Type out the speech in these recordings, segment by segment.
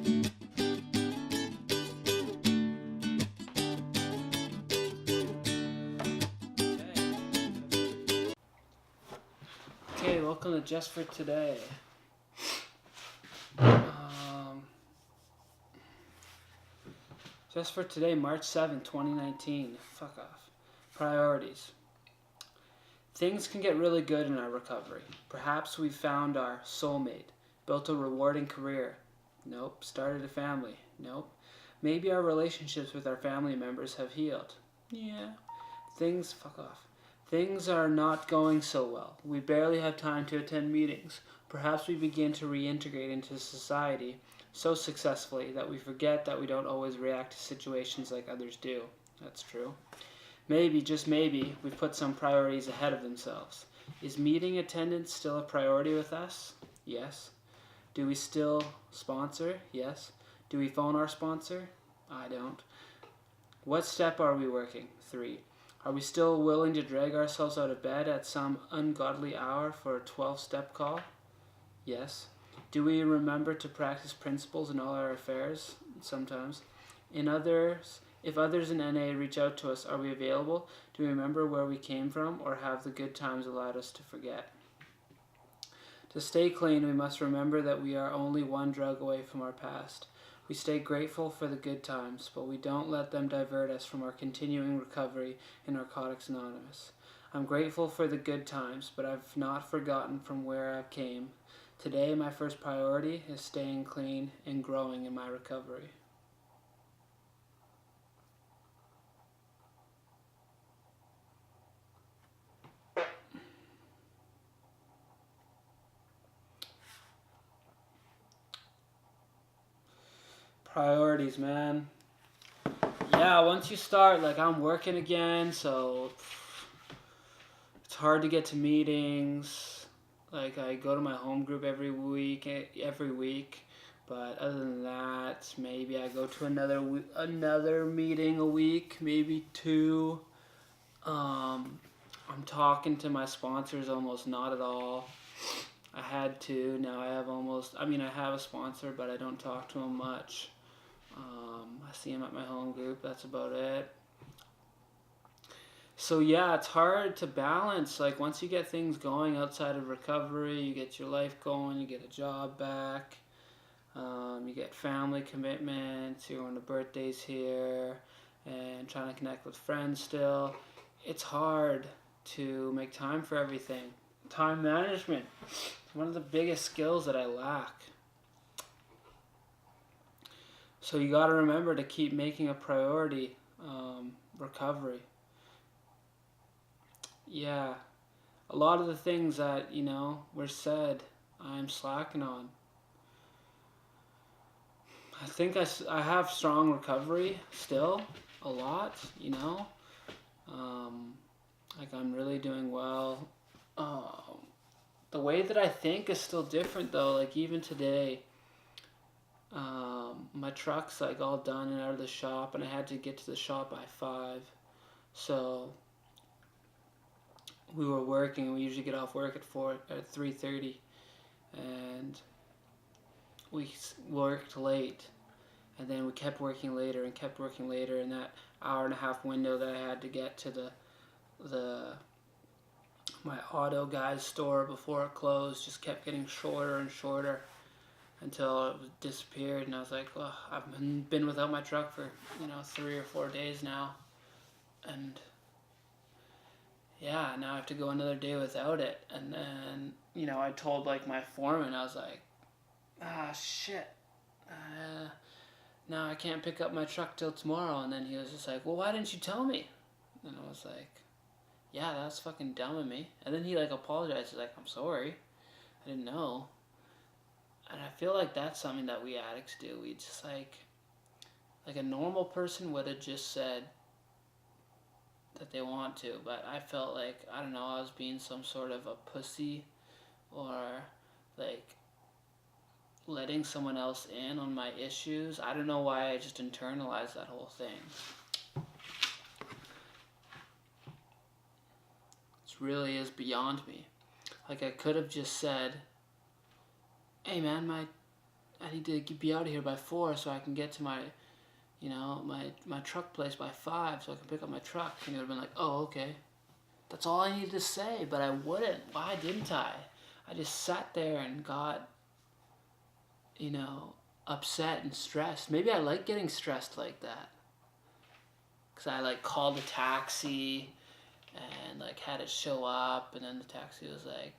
Okay, welcome to Just for Today. Just for today, March 7th, 2019. Fuck off. Priorities. Things can get really good in our recovery. Perhaps we've found our soulmate, built a rewarding career. Nope. Started a family. Nope. Maybe our relationships with our family members have healed. Yeah. Fuck off. Things are not going so well. We barely have time to attend meetings. Perhaps we begin to reintegrate into society so successfully that we forget that we don't always react to situations like others do. That's true. Maybe, just maybe, we've put some priorities ahead of themselves. Is meeting attendance still a priority with us? Yes. Do we still sponsor? Yes. Do we phone our sponsor? I don't. What step are we working? 3. Are we still willing to drag ourselves out of bed at some ungodly hour for a 12-step call? Yes. Do we remember to practice principles in all our affairs? Sometimes. If others in NA reach out to us, are we available? Do we remember where we came from, or have the good times allowed us to forget? To stay clean, we must remember that we are only one drug away from our past. We stay grateful for the good times, but we don't let them divert us from our continuing recovery in Narcotics Anonymous. I'm grateful for the good times, but I've not forgotten from where I came. Today, my first priority is staying clean and growing in my recovery. Priorities, man. Yeah, once you start, I'm working again, so it's hard to get to meetings. I go to my home group every week, but other than that, maybe I go to another meeting a week, maybe 2. I'm talking to my sponsors almost not at all. I had to. Now I have a sponsor, but I don't talk to him much. I see him at my home group. That's about it. So yeah, it's hard to balance. Once you get things going outside of recovery, you get your life going, you get a job back, you get family commitments, you're going to birthdays here, and trying to connect with friends still. It's hard to make time for everything. Time management is one of the biggest skills that I lack. So you got to remember to keep making a priority recovery. Yeah, a lot of the things that, were said, I'm slacking on. I think I have strong recovery still, a lot, I'm really doing well. The way that I think is still different though, even today, my truck's all done and out of the shop, and I had to get to the shop by 5, so we were working. We usually get off work at 3:30, and we worked late, and then we kept working later, and that hour and a half window that I had to get to my auto guy's store before it closed just kept getting shorter and shorter until it disappeared, and I was like, well, I've been without my truck for 3 or 4 days now, and yeah, now I have to go another day without it. And then I told my foreman, I was like, shit, now I can't pick up my truck till tomorrow. And then he was just like, well, why didn't you tell me? And I was like, yeah, that's fucking dumb of me. And then he apologized. He's like, I'm sorry, I didn't know. And I feel like that's something that we addicts do. We just like a normal person would have just said that they want to, but I felt like, I don't know, I was being some sort of a pussy, or letting someone else in on my issues. I don't know why I just internalized that whole thing. It really is beyond me. I could have just said, hey man, my I need to be out of here by 4 so I can get to my, my truck place by 5 so I can pick up my truck. And he would have been like, oh, okay. That's all I needed to say, but I wouldn't. Why didn't I? I just sat there and got, upset and stressed. Maybe I like getting stressed like that. Because I, called a taxi and, had it show up, and then the taxi was like,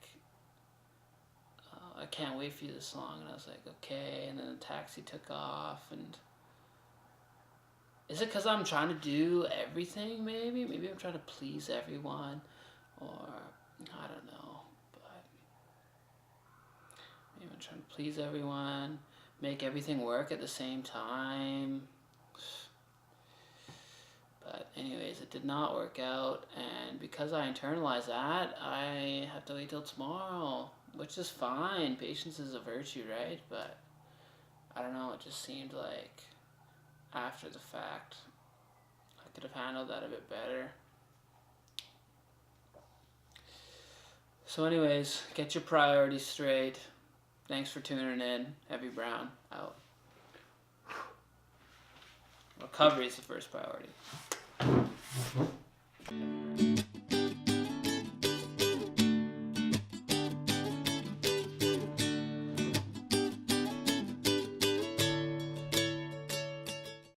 I can't wait for you this long. And I was like, okay. And then the taxi took off. And is it because I'm trying to do everything, maybe? Maybe I'm trying to please everyone. Or, I don't know. But maybe I'm trying to please everyone. Make everything work at the same time. But anyways, it did not work out. And because I internalized that, I have to wait till tomorrow. Which is fine. Patience is a virtue, right? But I don't know. It just seemed like after the fact, I could have handled that a bit better. So anyways, get your priorities straight. Thanks for tuning in. Heavy Brown out. Recovery is the first priority.